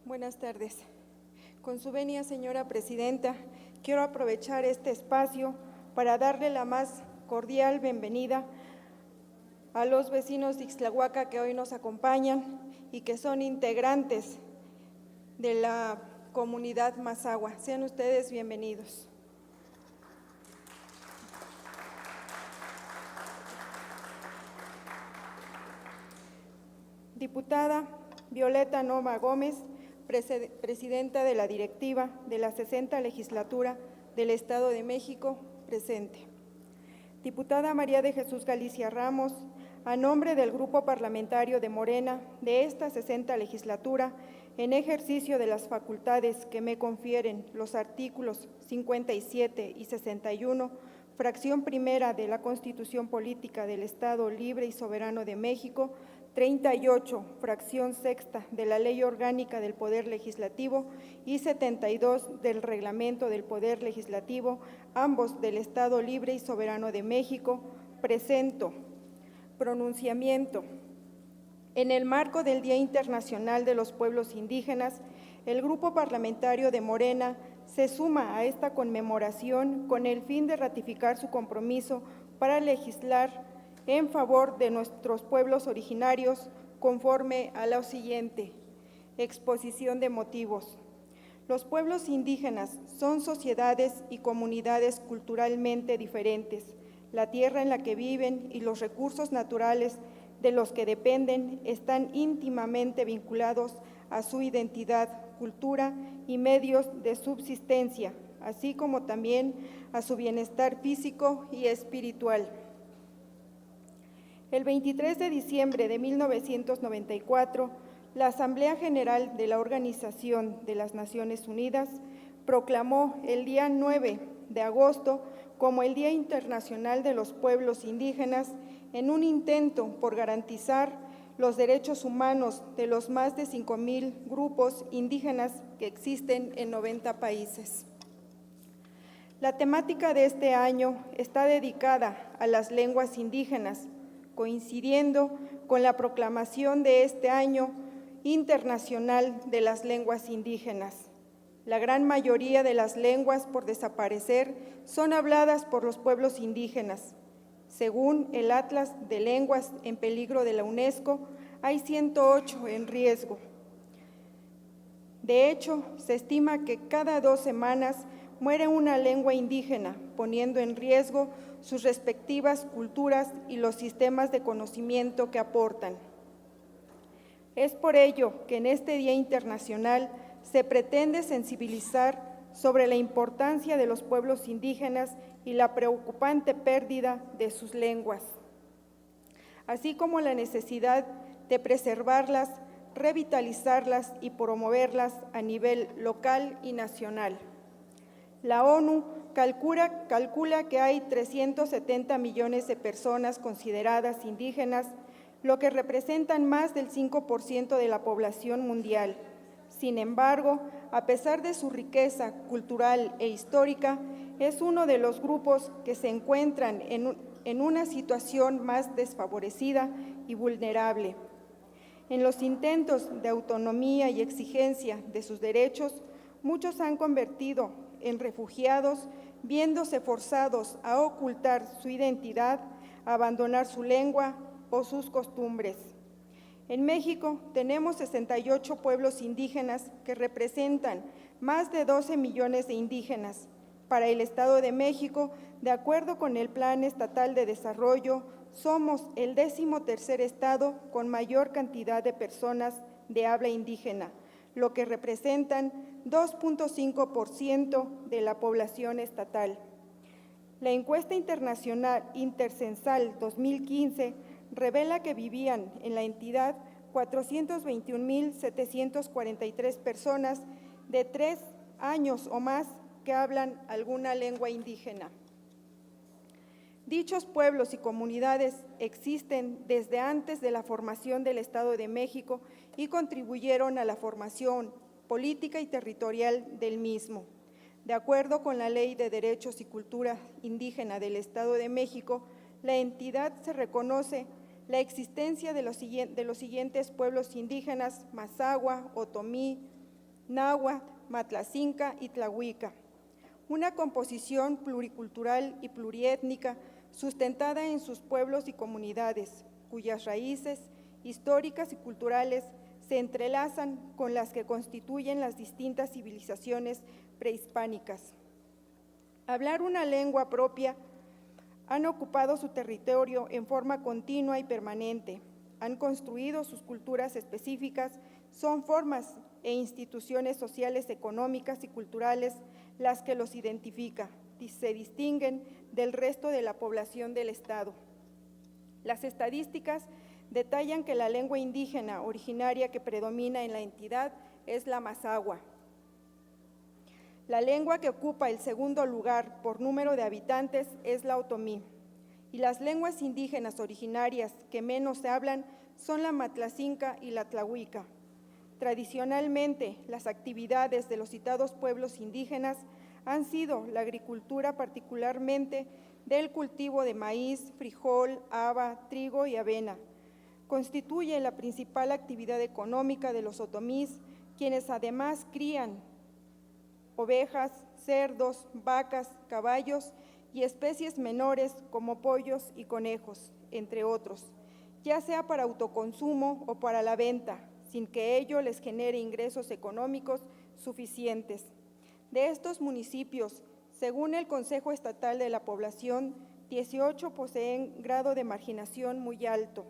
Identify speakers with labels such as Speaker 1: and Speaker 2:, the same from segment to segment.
Speaker 1: Buenas tardes. Con su venia, señora presidenta, quiero aprovechar este espacio para darle la más cordial bienvenida a los vecinos de Ixtlahuaca que hoy nos acompañan y que son integrantes de la comunidad Mazahua. Sean ustedes bienvenidos. Diputada Violeta Nova Gómez, presidenta de la directiva de la 60ª legislatura del Estado de México, presente. Diputada María de Jesús Galicia Ramos, a nombre del Grupo Parlamentario de Morena de esta 60ª legislatura, en ejercicio de las facultades que me confieren los artículos 57 y 61, fracción primera de la Constitución Política del Estado Libre y Soberano de México, 38, fracción sexta de la Ley Orgánica del Poder Legislativo y 72 del Reglamento del Poder Legislativo, ambos del Estado Libre y Soberano de México, presento pronunciamiento. En el marco del Día Internacional de los Pueblos Indígenas, el Grupo Parlamentario de Morena se suma a esta conmemoración con el fin de ratificar su compromiso para legislar en favor de nuestros pueblos originarios conforme a lo siguiente. Exposición de motivos. Los pueblos indígenas son sociedades y comunidades culturalmente diferentes. La tierra en la que viven y los recursos naturales de los que dependen están íntimamente vinculados a su identidad, cultura y medios de subsistencia, así como también a su bienestar físico y espiritual. El 23 de diciembre de 1994, la Asamblea General de la Organización de las Naciones Unidas proclamó el día 9 de agosto como el Día Internacional de los Pueblos Indígenas en un intento por garantizar los derechos humanos de los más de 5,000 grupos indígenas que existen en 90 países. La temática de este año está dedicada a las lenguas indígenas, coincidiendo con la proclamación de este Año Internacional de las Lenguas Indígenas. La gran mayoría de las lenguas por desaparecer son habladas por los pueblos indígenas. Según el Atlas de Lenguas en Peligro de la UNESCO, hay 108 en riesgo. De hecho, se estima que cada 2 semanas muere una lengua indígena, poniendo en riesgo sus respectivas culturas y los sistemas de conocimiento que aportan. Es por ello que en este Día Internacional se pretende sensibilizar sobre la importancia de los pueblos indígenas y la preocupante pérdida de sus lenguas, así como la necesidad de preservarlas, revitalizarlas y promoverlas a nivel local y nacional. La ONU calcula que hay 370 millones de personas consideradas indígenas, lo que representan más del 5% de la población mundial. Sin embargo, a pesar de su riqueza cultural e histórica, es uno de los grupos que se encuentran en una situación más desfavorecida y vulnerable. En los intentos de autonomía y exigencia de sus derechos, muchos han convertido en refugiados, viéndose forzados a ocultar su identidad, a abandonar su lengua o sus costumbres. En México tenemos 68 pueblos indígenas que representan más de 12 millones de indígenas. Para el Estado de México, de acuerdo con el Plan Estatal de Desarrollo, somos el 13º estado con mayor cantidad de personas de habla indígena, lo que representan 2.5% de la población estatal. La encuesta internacional Intercensal 2015 revela que vivían en la entidad 421,743 personas de 3 años o más que hablan alguna lengua indígena. Dichos pueblos y comunidades existen desde antes de la formación del Estado de México y contribuyeron a la formación política y territorial del mismo. De acuerdo con la Ley de Derechos y Cultura Indígena del Estado de México, la entidad se reconoce la existencia de los siguientes pueblos indígenas: Mazahua, Otomí, náhuatl, matlacinca y tlahuica. Una composición pluricultural y pluriétnica sustentada en sus pueblos y comunidades, cuyas raíces históricas y culturales se entrelazan con las que constituyen las distintas civilizaciones prehispánicas. Hablar una lengua propia han ocupado su territorio en forma continua y permanente, han construido sus culturas específicas, son formas e instituciones sociales, económicas y culturales las que los identifican y se distinguen del resto de la población del Estado. Las estadísticas detallan que la lengua indígena originaria que predomina en la entidad es la mazahua. La lengua que ocupa el segundo lugar por número de habitantes es la otomí, y las lenguas indígenas originarias que menos se hablan son la matlacinca y la tlahuica. Tradicionalmente, las actividades de los citados pueblos indígenas han sido la agricultura, particularmente del cultivo de maíz, frijol, haba, trigo y avena. Constituye la principal actividad económica de los otomís, quienes además crían ovejas, cerdos, vacas, caballos y especies menores como pollos y conejos, entre otros, ya sea para autoconsumo o para la venta, sin que ello les genere ingresos económicos suficientes. De estos municipios, según el Consejo Estatal de la Población, 18 poseen grado de marginación muy alto,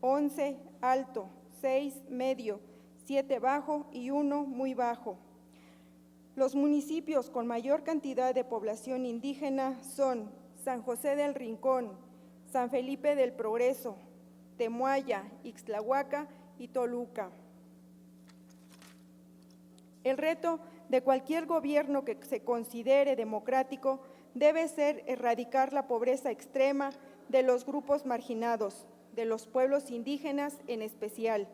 Speaker 1: 11 alto, 6 medio, 7 bajo y 1 muy bajo. Los municipios con mayor cantidad de población indígena son San José del Rincón, San Felipe del Progreso, Temuaya, Ixtlahuaca y Toluca. El reto de cualquier gobierno que se considere democrático debe ser erradicar la pobreza extrema de los grupos marginados, de los pueblos indígenas en especial,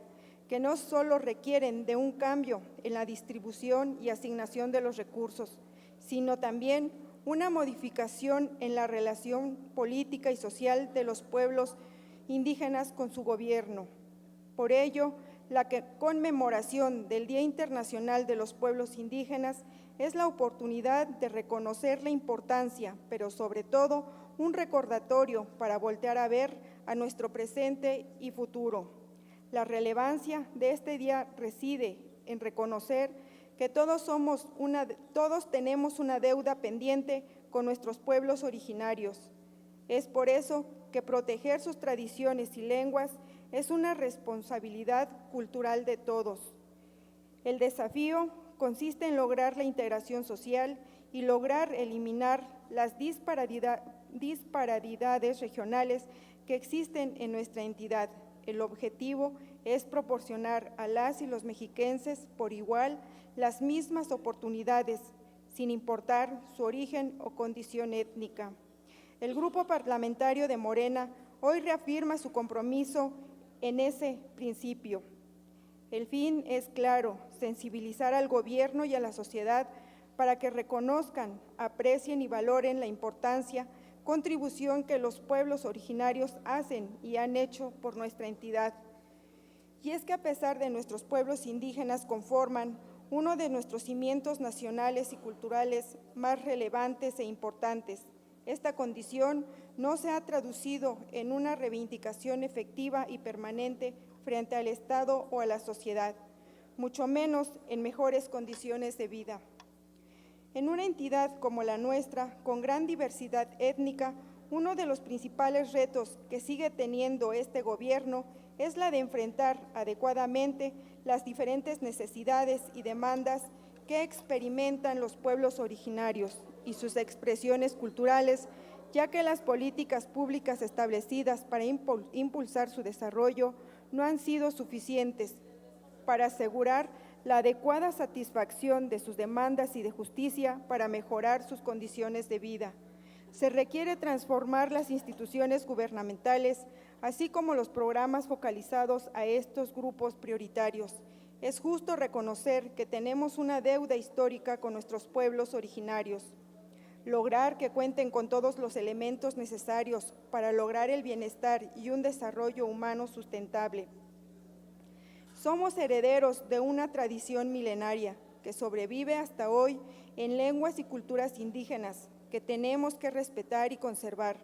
Speaker 1: que no solo requieren de un cambio en la distribución y asignación de los recursos, sino también una modificación en la relación política y social de los pueblos indígenas con su gobierno. Por ello, la conmemoración del Día Internacional de los Pueblos Indígenas es la oportunidad de reconocer la importancia, pero sobre todo un recordatorio para voltear a ver a nuestro presente y futuro. La relevancia de este día reside en reconocer que todos tenemos una deuda pendiente con nuestros pueblos originarios. Es por eso que proteger sus tradiciones y lenguas es una responsabilidad cultural de todos. El desafío consiste en lograr la integración social y lograr eliminar las disparidades regionales que existen en nuestra entidad. El objetivo es proporcionar a las y los mexiquenses por igual las mismas oportunidades, sin importar su origen o condición étnica. El Grupo Parlamentario de Morena hoy reafirma su compromiso en ese principio. El fin es claro: sensibilizar al gobierno y a la sociedad para que reconozcan, aprecien y valoren la contribución que los pueblos originarios hacen y han hecho por nuestra entidad. Y es que a pesar de nuestros pueblos indígenas conforman uno de nuestros cimientos nacionales y culturales más relevantes e importantes, esta condición no se ha traducido en una reivindicación efectiva y permanente frente al Estado o a la sociedad, mucho menos en mejores condiciones de vida. En una entidad como la nuestra, con gran diversidad étnica, uno de los principales retos que sigue teniendo este gobierno es la de enfrentar adecuadamente las diferentes necesidades y demandas que experimentan los pueblos originarios y sus expresiones culturales, ya que las políticas públicas establecidas para impulsar su desarrollo no han sido suficientes para asegurar la adecuada satisfacción de sus demandas y de justicia para mejorar sus condiciones de vida. Se requiere transformar las instituciones gubernamentales, así como los programas focalizados a estos grupos prioritarios. Es justo reconocer que tenemos una deuda histórica con nuestros pueblos originarios. Lograr que cuenten con todos los elementos necesarios para lograr el bienestar y un desarrollo humano sustentable. Somos herederos de una tradición milenaria, que sobrevive hasta hoy en lenguas y culturas indígenas que tenemos que respetar y conservar.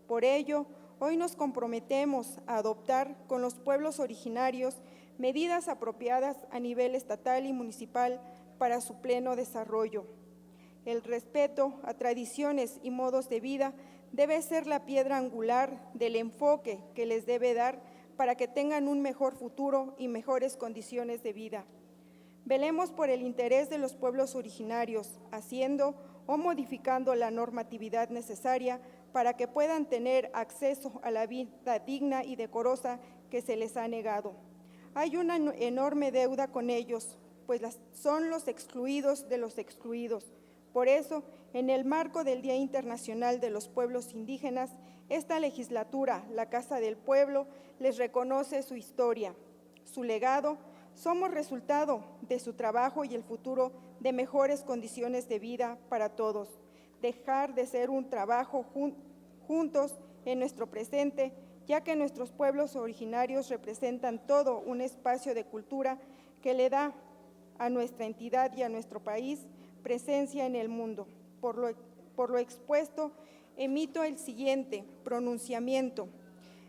Speaker 1: Por ello, hoy nos comprometemos a adoptar con los pueblos originarios medidas apropiadas a nivel estatal y municipal para su pleno desarrollo. El respeto a tradiciones y modos de vida debe ser la piedra angular del enfoque que les debe dar para que tengan un mejor futuro y mejores condiciones de vida. Velemos por el interés de los pueblos originarios, haciendo o modificando la normatividad necesaria para que puedan tener acceso a la vida digna y decorosa que se les ha negado. Hay una enorme deuda con ellos, pues son los excluidos de los excluidos. Por eso, en el marco del Día Internacional de los Pueblos Indígenas, esta legislatura, la Casa del Pueblo, les reconoce su historia, su legado. Somos resultado de su trabajo y el futuro de mejores condiciones de vida para todos. Dejar de ser un trabajo juntos en nuestro presente, ya que nuestros pueblos originarios representan todo un espacio de cultura que le da a nuestra entidad y a nuestro país presencia en el mundo. Por lo expuesto, emito el siguiente pronunciamiento.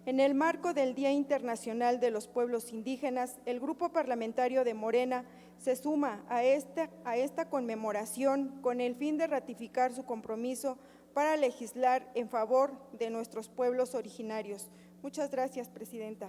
Speaker 1: En el marco del Día Internacional de los Pueblos Indígenas, el Grupo Parlamentario de Morena se suma a esta conmemoración con el fin de ratificar su compromiso para legislar en favor de nuestros pueblos originarios. Muchas gracias, Presidenta.